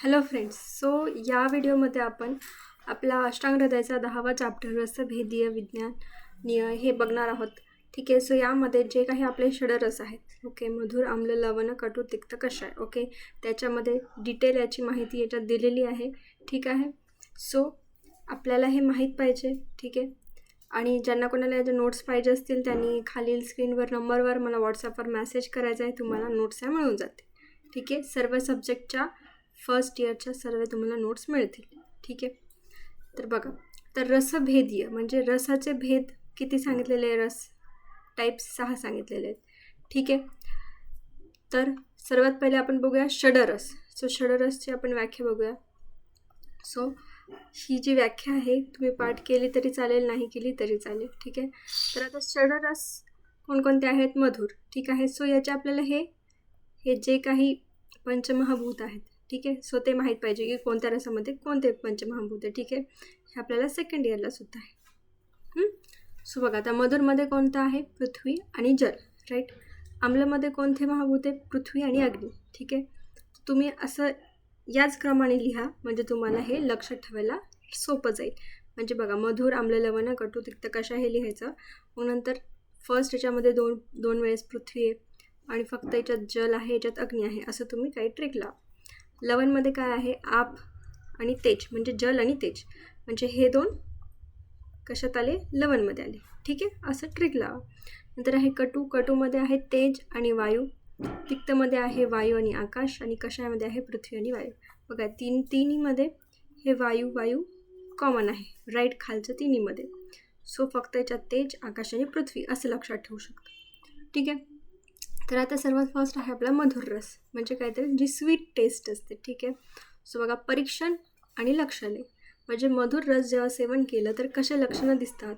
Hello friends. So या व्हिडिओमध्ये आपण आपला अष्टांग हृदयाचा 10वा चॅप्टर रसभेदीय विज्ञानीय हे बघणार आहोत. ठीक आहे. सो यामध्ये जे काही आपले षडरस आहेत, ओके, मधुर, आम्ल, लवण, कटू, तिक्त, कषाय, ओके, त्याच्यामध्ये डिटेल याची माहिती याच्यात दिलेली आहे. ठीक आहे. सो आपल्याला हे माहीत पाहिजे. ठीक आहे. आणि ज्यांना कोणाला याचे नोट्स पाहिजे असतील त्यांनी खालील स्क्रीनवर नंबरवर मला व्हॉट्सअपवर मेसेज करायचा आहे. तुम्हाला नोट्स ह्या मिळून जाते. ठीक आहे. सर्व सब्जेक्टच्या फर्स्ट इयरच्या सर्व तुम्हाला नोट्स मिळतील. ठीक आहे. तर बघा, तर रसभेदीय म्हणजे रसाचे भेद किती सांगितलेले आहे? रस टाईप्स 6 सांगितलेले आहेत. ठीक आहे. तर सर्वात पहिले आपण बघूया षडरस. सो षडरसची आपण व्याख्या बघूया. सो ही जी व्याख्या आहे तुम्ही पाठ केली तरी चालेल, नाही केली तरी चालेल. ठीक आहे. तर आता षडरस कोणकोणते आहेत? मधुर. ठीक आहे. सो याचे आपल्याला हे जे काही पंचमहाभूत आहेत, ठीक आहे, सो ते माहीत पाहिजे की कोणत्या रसामध्ये कोणते पंचमहाभूत आहे. ठीक आहे. हे आपल्याला सेकंड इयरला सुद्धा आहे. सो बघा, आता मधुरमध्ये कोणतं आहे? पृथ्वी आणि जल, राईट. आम्लमध्ये कोणते महाभूत आहे? पृथ्वी आणि अग्नी. ठीक आहे. तुम्ही असं याच क्रमाने लिहा म्हणजे तुम्हाला हे लक्षात ठेवायला सोपं जाईल. म्हणजे बघा, मधुर, आम्ल, लवण, कटू, तिक्त, कषाय हे लिहायचं. मग नंतर फर्स्ट याच्यामध्ये दोन वेळेस पृथ्वी आहे आणि फक्त याच्यात जल आहे, याच्यात अग्नी आहे, असं तुम्ही काही ट्रिक लावा. लवणमध्ये काय आहे? आप आणि तेज, म्हणजे जल आणि तेज, म्हणजे हे दोन कशात आले? लवणमध्ये आले. ठीक आहे. असं ट्रिक लावा. नंतर आहे कटू. कटूमध्ये आहे तेज आणि वायू. तिक्तमध्ये आहे वायू आणि आकाश. आणि कषायामध्ये आहे पृथ्वी आणि वायू. बघा, तिन्हीमध्ये हे वायू कॉमन आहे, राईट, खालचं तिन्हीमध्ये. सो फक्त याच्यात तेज, आकाश आणि पृथ्वी असं लक्षात ठेवू शकतो. ठीक आहे. तर आता सर्वात फर्स्ट आहे आपला मधुर रस, म्हणजे काहीतरी जी स्वीट टेस्ट असते. ठीक आहे. सो बघा, परीक्षण आणि लक्षणे. म्हणजे मधुर रस जेव्हा सेवन केलं तर कसे लक्षणं दिसतात?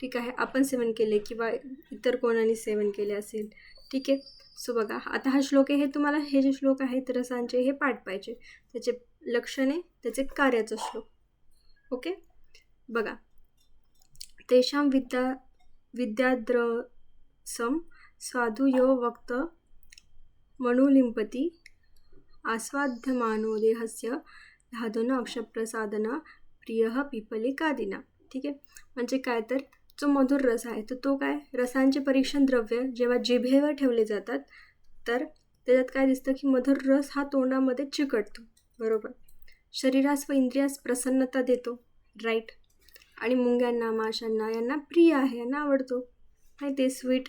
ठीक आहे. आपण सेवन केले किंवा इतर कोणाने सेवन केले असेल. ठीक आहे. सो बघा, आता हा श्लोक आहे, हे तुम्हाला हे जे श्लोक आहेत रसांचे हे पाठ पाहिजे. त्याचे लक्षणे, त्याचे कार्याचं श्लोक. ओके. बघा, तेषां विद्याद्रसम साधु यो वक्त मनुलिंपती आस्वाद्यमानो देहस्य धादन अक्षप्रसादन प्रिय पिपलिकादिना. ठीक आहे. म्हणजे काय, तर जो मधुर रस आहे तर तो काय, रसांचे परीक्षण द्रव्य जेव्हा जिभेवर ठेवले जातात तर त्याच्यात काय दिसतं की मधुर रस हा तोंडामध्ये चिकटतो. बरोबर. शरीरास व इंद्रियास प्रसन्नता देतो, राईट. आणि मुंग्यांना, माशांना यांना प्रिय आहे, यांना आवडतो. नाही, ते स्वीट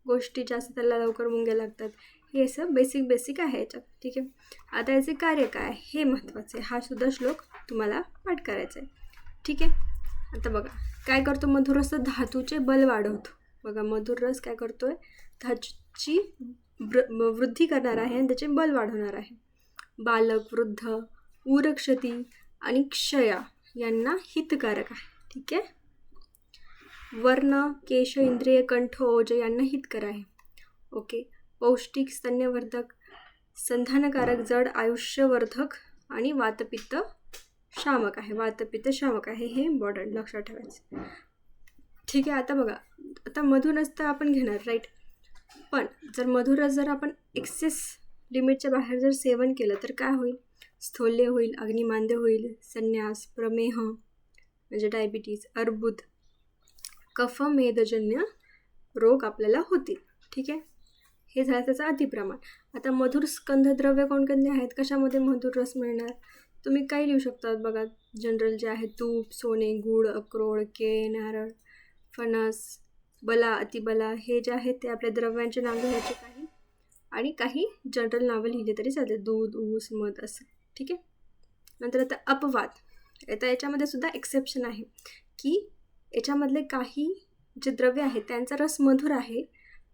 गोष्टी जास्त त्याला लवकर मुंग्या लागतात. हे असं बेसिक आहे याच्यात. ठीक आहे. आता याचे कार्य काय हे महत्त्वाचं आहे. हा सुद्धा श्लोक तुम्हाला पाठ करायचा आहे. ठीक आहे. आता बघा, काय करतो मधुर रस? धातूचे बल वाढवतो. बघा, मधुर रस काय करतोय? धातूची वृद्धी करणार आहे आणि त्याचे बल वाढवणार आहे. बालक, वृद्ध, उरक्षती आणि क्षया यांना हितकारक आहे. ठीक आहे. वर्ण, केश, इंद्रिय, कंठ, ओज यांना हितकर आहे. ओके. पौष्टिक, स्तन्यवर्धक, संधानकारक, जड, आयुष्यवर्धक आणि वातपित्त शामक आहे. वातपित्त शामक आहे, हे इम्पॉर्टंट लक्षात ठेवायचं. ठीक आहे. आता बघा, आता मधुर रस तर आपण घेणार, राईट. पण जर मधुर रस जर आपण एक्सेस लिमिटच्या बाहेर जर सेवन केलं तर काय होईल? स्थौल्य होईल, अग्निमांद्य होईल, संन्यास, प्रमेह म्हणजे डायबिटीज, अर्बुद, कफमेदजन्य रोग आपल्याला होतील. ठीक आहे. हे झालं त्याचं अतिप्रमाण. आता मधुर स्कंधद्रव्य कोणकोणते आहेत? कशामध्ये मधुर रस मिळणार? तुम्ही काही लिहू शकतात. बघा, जनरल जे आहे तूप, सोने, गूळ, अक्रोड, केळ, नारळ, फणस, बला, अतिबला, हे जे आहेत ते आपल्या द्रव्यांचे नाव लिहायचे काही, आणि काही जनरल नावं लिहिली तरी चालते, दूध, ऊस, मध असं. ठीक आहे. नंतर आता अपवाद. आता याच्यामध्ये सुद्धा एक्सेप्शन आहे की याच्यामधले काही जे द्रव्य आहेत त्यांचा रस मधुर आहे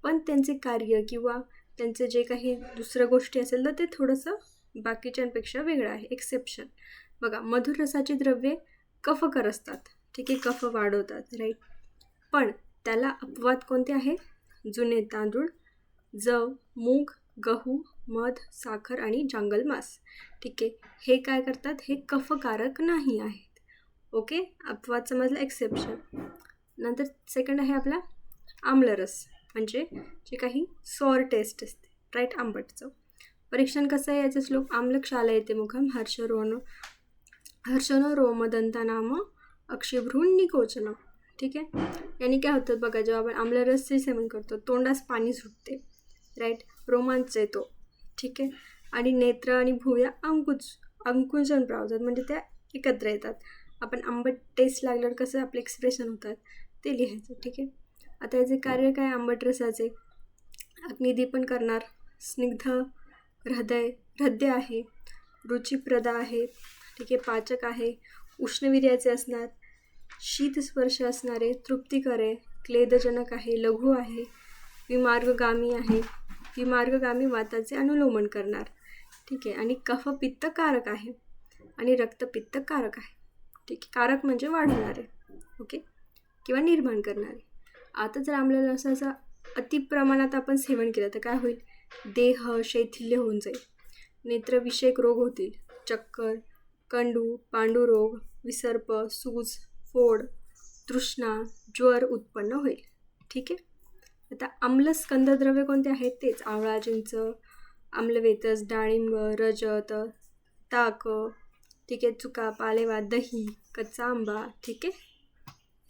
पण त्यांचे कार्य किंवा त्यांचे जे काही दुसऱ्या गोष्टी असेल तर ते थोडंसं बाकीच्यांपेक्षा वेगळं आहे. एक्सेप्शन. बघा, मधुर रसाची द्रव्ये कफकर असतात. ठीक आहे. कफ वाढवतात, राईट. पण त्याला अपवाद कोणते आहेत? जुने तांदूळ, जव, मूग, गहू, मध, साखर आणि जंगल मांस. ठीक आहे. हे काय करतात? हे कफकारक नाही आहेत. ओके. अपवाद समजला, एक्सेप्शन. नंतर सेकंड आहे आपला आम्लरस, म्हणजे जे काही सॉर टेस्ट असते, राईट, आंबट चव. परीक्षण कसं आहे याचा श्लोक. आम्लक्षाला येते मुखम हर्षनो रोमदंता नाम अक्षिभ्रून निकोचनम. ठीक आहे. यांनी काय होतं बघा, जेव्हा आपण आम्लरसचे सेवन करतो तोंडास पाणी सुटते, राईट, रोमांच येतो. ठीक आहे. आणि नेत्र आणि भुवया अंकुंचन पावतात, म्हणजे त्या एकत्र येतात. आपण आंबट टेस्ट लागल्यावर कसं आपले एक्सप्रेशन होतात ते लिहायचं. ठीक आहे. आता याचे कार्य काय. आंबट रसाचे अग्निदीपन करणार, स्निग्ध हृदय आहे, रुचिप्रदा आहे. ठीक आहे. पाचक आहे, उष्णवीर्याचे असणार, शीतस्पर्श असणारे, तृप्तिकर आहे, क्लेदजनक आहे, लघु आहे, विमार्गगामी आहे, विमार्गगामी वाताचे अनुलोमन करणार. ठीक आहे. आणि कफपित्तकारक आहे आणि रक्तपित्तकारक आहे. ठीक आहे. कारक म्हणजे वाढवणारे, ओके, किंवा निर्माण करणारे. आता जर आम्ल रसाचा अतिप्रमाणात आपण सेवन केलं तर काय होईल. देह शैथिल्य होऊन जाईल, नेत्रविषयक रोग होतील, चक्कर, कंडू, पांडुरोग, विसर्प, सूज, फोड, तृष्णा, ज्वर उत्पन्न होईल. ठीक आहे. आता आम्ल स्कंदद्रव्य कोणते आहेत तेच आवळा, चिंच, आम्लवेतस, डाळिंब, रजत, ताक. ठीक आहे. चुका, पालेवा, दही, कच्चा आंबा. ठीक आहे.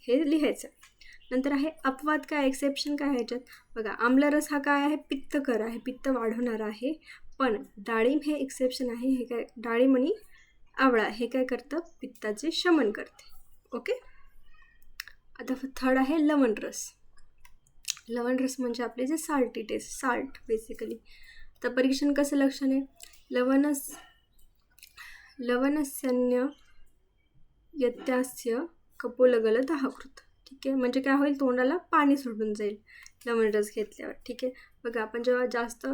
हे लिहायचं. नंतर आहे अपवाद काय, एक्सेप्शन काय ह्याच्यात बघा. आम्लरस हा काय आहे, पित्तकर आहे, पित्त वाढवणारा आहे. पण डाळिंब हे एक्सेप्शन आहे. हे काय, डाळिंब आणि आवळा हे काय करतं, पित्ताचे शमन करते. ओके. आता थर्ड आहे लवणरस. लवणरस म्हणजे आपले जे साल्टी टेस्ट, साल्ट बेसिकली. तर परीक्षण कसं लक्षण आहे. लवणस्यन्य यत्यास्य कपोलगल दाहकृत. ठीक आहे. म्हणजे काय होईल, तोंडाला पाणी सुटून जाईल लवणरस घेतल्यावर. ठीक आहे. बघा, आपण जेव्हा जास्त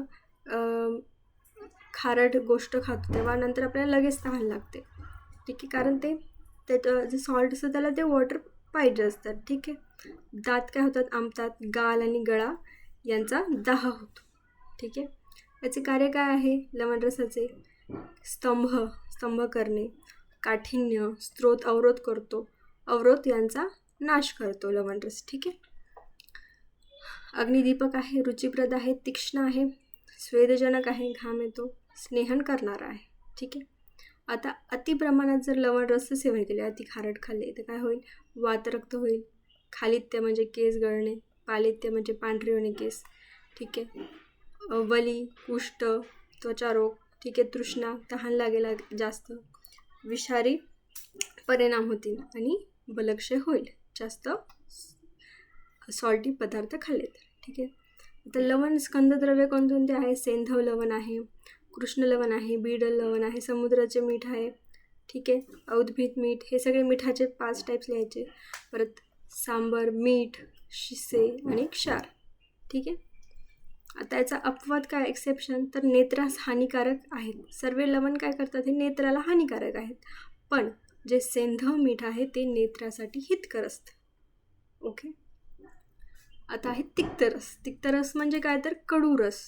खारट गोष्ट खातो तेव्हा नंतर आपल्याला लगेच तहान लागते. ठीक आहे. कारण त्याचं जे सॉल्ट असतं त्याला ते वॉटर पाहिजे असतात. ठीक आहे. दात काय होतात, आंबतात, गाल आणि गळा यांचा दाह होतो. ठीक आहे. याचे कार्य काय आहे लवणरसाचे. स्तंभ करणे, काठिण्य, स्त्रोत अवरोध करतो, अवरोध यांचा नाश करतो लवणरस. ठीक आहे. अग्निदीपक आहे, रुचिप्रद आहे, तीक्ष्ण आहे, स्वेदजनक आहे, घाम येतो, स्नेहन करणारा आहे. ठीक आहे. आता अतिप्रमाणात जर लवणरस सेवन केले, अति खारट खाल्ले तर काय होईल, वातरक्त होईल, खालित्य म्हणजे केस गळणे, पालित्य म्हणजे पांढरे होणे केस. ठीक आहे. वली, कुष्ठ, त्वचारोग. ठीक आहे. तृष्णा, तहान लागेल जास्त, विषारी परिणाम होतील आणि बलक्षय होईल जास्त सॉल्टी पदार्थ खाल्ले तर. ठीक आहे. आता लवण स्कंदद्रव्य कोणकोणते आहे. सेंधव लवण आहे, कृष्ण लवण आहे, बीड लवण आहे, समुद्राचे मीठ आहे. ठीक आहे. औद्भिद मीठ. हे सगळे मिठाचे 5 टाईप्स लिहायचे. परत सांबर, मीठ, शिसे आणि क्षार. ठीक आहे. आता याचा अपवाद काय, एक्सेप्शन, तर नेत्रास हानिकारक आहेत. सर्व लवण काय करतात, हे नेत्राला हानिकारक आहेत. पण जे सेंधव मीठ आहे ते नेत्रासाठी हितकर असतं. ओके. आता आहे तिक्तरस. तिक्तरस म्हणजे काय, तर कडू रस,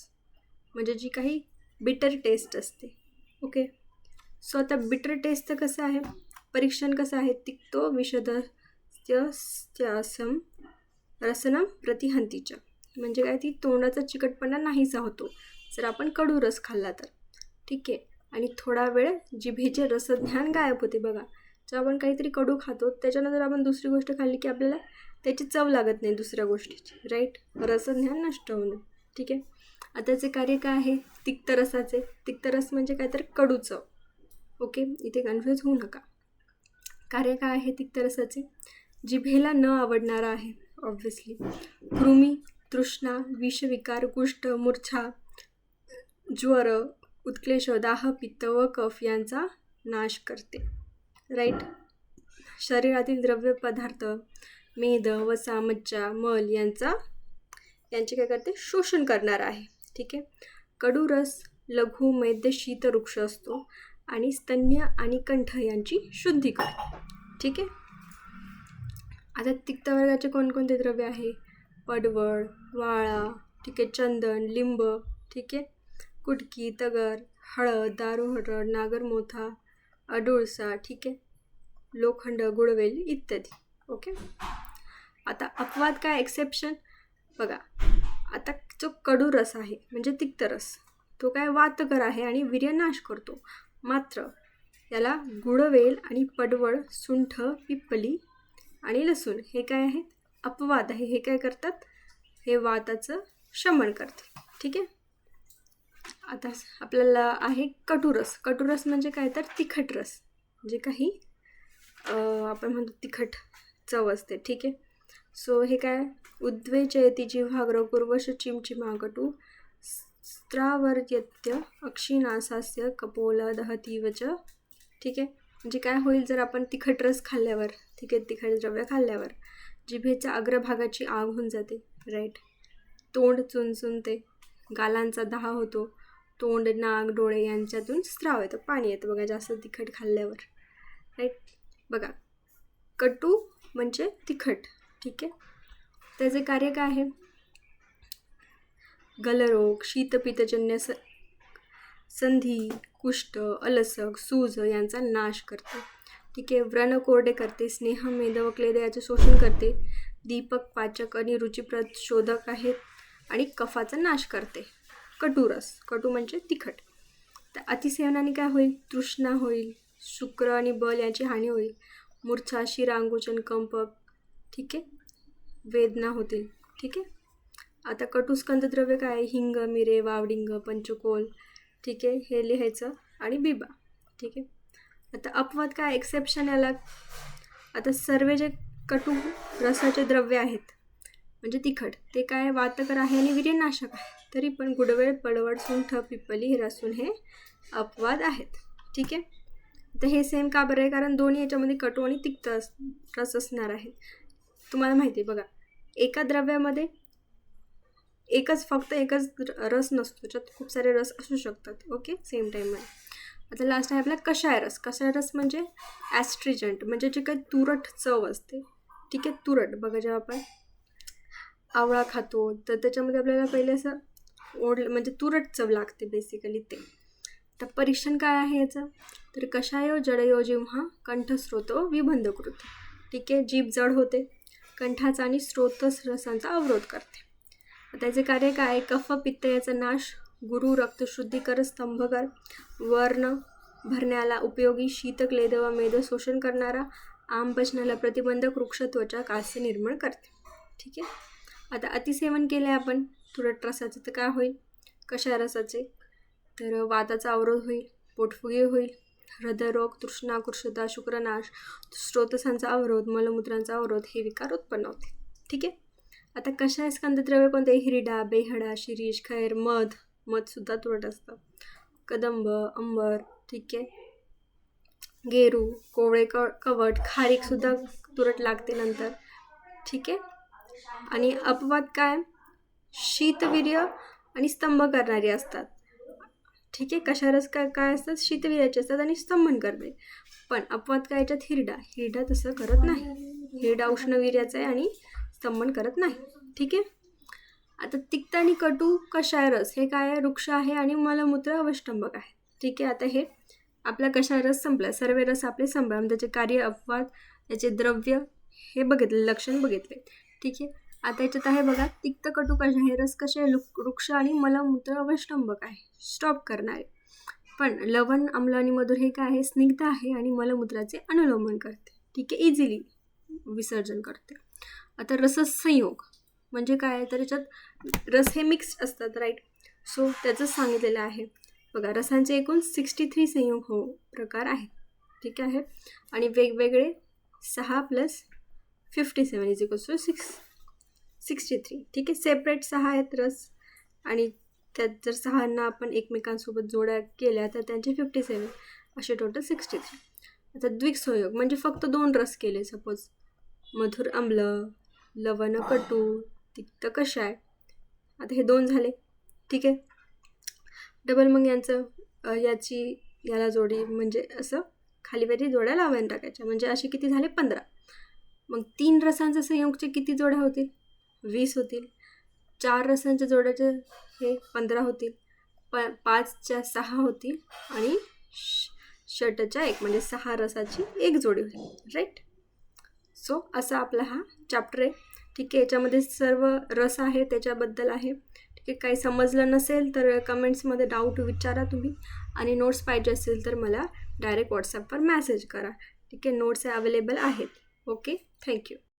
म्हणजे जी काही बिटर टेस्ट असते. ओके. सो आता बिटर टेस्ट कसं आहे, परीक्षण कसं आहे. तिक्तो विषदस्यम रसनम प्रतिहंतीच्या, म्हणजे काय, ती तोंडाचा चिकटपणा नाहीसा होतो जर आपण कडू रस खाल्ला तर. ठीक आहे. आणि थोडा वेळ जिभेचे रसज्ञान गायब होते. बघा, जेव्हा आपण काहीतरी कडू खातो त्याच्यानंतर आपण दुसरी गोष्ट खाल्ली की आपल्याला त्याची चव लागत नाही दुसऱ्या गोष्टीची, राईट, रसज्ञान नष्ट होणं. ठीक आहे. आता त्याचे कार्य काय आहे तिक्तरसाचे. तिक्तरस म्हणजे काय, तर कडू चव. ओके. इथे कन्फ्यूज होऊ नका. कार्य काय आहे तिक्तरसाचे, जिभेला न आवडणारा आहे ऑब्व्हियसली. कृमी, तृष्णा, विषविकार, कुष्ठ, मूर्छा, ज्वर, उत्क्लेश, दाह, पित्त व कफ यांचा नाश करते. राईट. शरीरातील द्रव्य पदार्थ, मेद, वसा, मज्जा, मल यांचे काय करते, शोषण करणार आहे. ठीक आहे. कडू रस लघु मैद्य शीतवृक्ष असतो आणि स्तन्य आणि कंठ यांची शुद्धी करतो. ठीक आहे. आता तिक्त वर्गाचे कोणकोणते द्रव्य आहे, पडवळ, वाळा. ठीक आहे. चंदन, लिंब. ठीक आहे. कुटकी, तगर, हळद, दारूहळद, नागरमोथा, अडुळसा. ठीक आहे. लोखंड, गुळवेल इत्यादी. ओके. आता अपवाद काय, एक्सेप्शन बघा. आता जो कडू रस आहे म्हणजे तिक्तरस, तो काय वातकर आहे आणि वीर्यनाश करतो. मात्र याला गुळवेल आणि पडवळ, सुंठ, पिप्पली आणि लसूण हे काय आहेत? अपवाद आहे. हे काय करतात? हे वाताचं शमन करते. ठीक आहे. आता आपल्याला आहे कटुरस. कटुरस म्हणजे काय तर तिखट रस, म्हणजे काही आपण म्हणतो तिखट चव असते. ठीक आहे. सो हे काय? उद्वेचयति जिह्वाग्र पूर्वश चिमचिमाकटु स्त्रावर्यत्य अक्षिनासास्य कपोल दहतीवच. ठीक आहे. म्हणजे काय होईल जर आपण तिखट रस खाल्ल्यावर, ठीक आहे, तिखट द्रव्य खाल्ल्यावर जिभेच्या अग्रभागाची आग होऊन जाते. राईट. तोंड चुणचुणते, गालांचा दाह होतो, तोंड, नाक, डोळे यांच्यातून स्त्राव येतो, पाणी येतं बघा जास्त तिखट खाल्ल्यावर. राईट. बघा, कटू म्हणजे तिखट. ठीक आहे. त्याचे कार्य काय आहे? गलरोग, शीतपित्तजन्य संधी, कुष्ठ, अलसक, सूज यांचा नाश करते. ठीक आहे. व्रण कोरडे करते, स्नेह, मेद व क्लेद याचे शोषण करते, दीपक, पाचक आणि रुचिप्रद शोधक आहेत आणि कफाचा नाश करते. कटुरस. कटू म्हणजे तिखट. तर अतिसेवनाने काय होईल? तृष्णा होईल, शुक्र आणि बल यांची हानी होईल, मूर्छा, शिरांगोचन, कंप, ठीक आहे, वेदना होतील. ठीक आहे. आता कटुस्कंदद्रव्य काय आहे? हिंग, मिरे, वावडिंग, पंचकोल, ठीक आहे, हे लिहायचं, आणि बिबा. ठीक आहे. आता अपवाद काय? एक्सेप्शन याला. आता सर्व जे कटू रसाचे द्रव्य आहेत म्हणजे तिखट, ते काय? वातकर आहे आणि वीर्यनाशक आहे. तरी पण गुडवेळ, पडवळ, सुंठ, पिप्पली, लसूण हे अपवाद आहेत. ठीक आहे. तर हे सेम का बरं आहे? कारण दोन्ही याच्यामध्ये कटू आणि तिक्त रस असणार आहे. तुम्हाला माहिती आहे बघा, एका द्रव्यामध्ये फक्त एकच रस नसतो, त्याच्यात खूप सारे रस असू शकतात. ओके, सेम टाईममध्ये. आता लास्ट आहे आपला कषाय रस. कषाय रस म्हणजे ॲस्ट्रिजंट, म्हणजे जे काही तुरट चव असते. ठीक आहे. तुरट बघा, जेव्हा आपण आवळा खातो तर त्याच्यामध्ये आपल्याला पहिले असं म्हणजे तुरट चव लागते बेसिकली ते. तर परीक्षण काय आहे याचं? तर कषायो जडयो जिव्हा कंठस्रोतो विबंधकृत. ठीक आहे. जीभ जड होते, कंठाचा आणि स्रोतस रसांचा अवरोध करते. त्याचे कार्य काय? कफ, पित्त याचा नाश, गुरु, रक्तशुद्धीकर, स्तंभकर, वर्ण भरण्याला उपयोगी, शीत, क्लेद व मेद शोषण करणारा, आमपचनाला प्रतिबंधक, वृक्ष, त्वचा, कास्य निर्मळ करते. ठीक आहे. आता अतिसेवन केले आपण तुरट रसाचं तर काय होईल? कषाय रसाचे तर वाताचा अवरोध होईल, पोटफुगे होईल, हृदयरोग, तृष्णा, कुर्षता, शुक्रनाश, स्रोतसांचा अवरोध, मलमूत्रांचा अवरोध हे विकार उत्पन्न होते. ठीक आहे. आता कषाय स्कंदद्रव्य कोणते? हिरडा, बेहडा, शिरीष, खैर, मधसुद्धा तुरट असतं, कदंब, अंबर, ठीक आहे, गेरू, कोवळे, कवट, खारीकसुद्धा तुरट लागते नंतर. ठीक आहे. आणि अपवाद काय? शीतवीर्य आणि स्तंभ करणारी असतात. ठीक आहे. कषारस काय असतात? शीतवीर्याचे असतात आणि स्तंभन करते. पण अपवाद काय याच्यात? हिरडा तसं करत नाही. हिरडा उष्णवीर्याचा आहे आणि स्तंभन करत नाही. ठीक आहे. आता तिक्त आणि कटू कषाय रस हे काय आहे? वृक्ष आहे आणि मलमूत्र अवष्टंभक आहे. ठीक आहे. आता हे आपला कषाय रस संपला, सर्व रस आपले संपला. त्याचे कार्य, अपवाद, याचे द्रव्य हे बघितले, लक्षण बघितले. ठीक आहे. आता याच्यात आहे बघा, तिक्त, कटू, कषाय रस कसे? वृक्ष आणि मलमूत्र अवष्टंभक आहे, स्टॉप करणारे. पण लवण, आम्ल आणि मधुर हे काय आहे? स्निग्ध आहे आणि मलमूत्राचे अनुलोमन करते. ठीक आहे. इझिली विसर्जन करते. आता रससंयोग म्हणजे काय? तर याच्यात रस हे मिक्स्ड असतात. राईट. सो त्याचंच सांगितलेलं आहे बघा. रसांचे एकूण 63 संयोग प्रकार आहेत. ठीक आहे. आणि वेगवेगळे 6 + 57 = 63. ठीक आहे. सेपरेट 6 आहेत रस, आणि त्यात जर 6 आपण एकमेकांसोबत जोड्या केल्या तर त्यांचे 57, असे टोटल 63. आता द्विसंयोग म्हणजे फक्त 2 रस केले, सपोज मधुर आम्ल, लवण कटू, तिक्त कषाय. आता हे 2 झाले. ठीक आहे. डबल मग याला जोडी म्हणजे असं खालीवरी जोड्या लावून टाकायच्या, म्हणजे असे किती झाले? 15. मग 3 रसांच्या संयोगचे किती जोड्या होतील? 20 होतील. 4 रसांच्या जोड्याचे हे 15 होतील. 5च्या 6 होतील आणि षटच्या 1 म्हणजे 6 रसाची 1 जोडी होईल. राईट. सो असा आपला हा चॅप्टर आहे. ठीक आहे. याच्यामध्ये सर्व रस आहे त्याच्याबद्दल आहे. ठीक ठीक आहे. काही समजलं नसेल तर कमेंट्समध्ये डाऊट विचारा तुम्ही, आणि नोट्स पाहिजे असेल तर मला डायरेक्ट व्हॉट्सॲपवर मॅसेज करा. ठीक आहे. नोट्स अवेलेबल आहेत. Okay, thank you.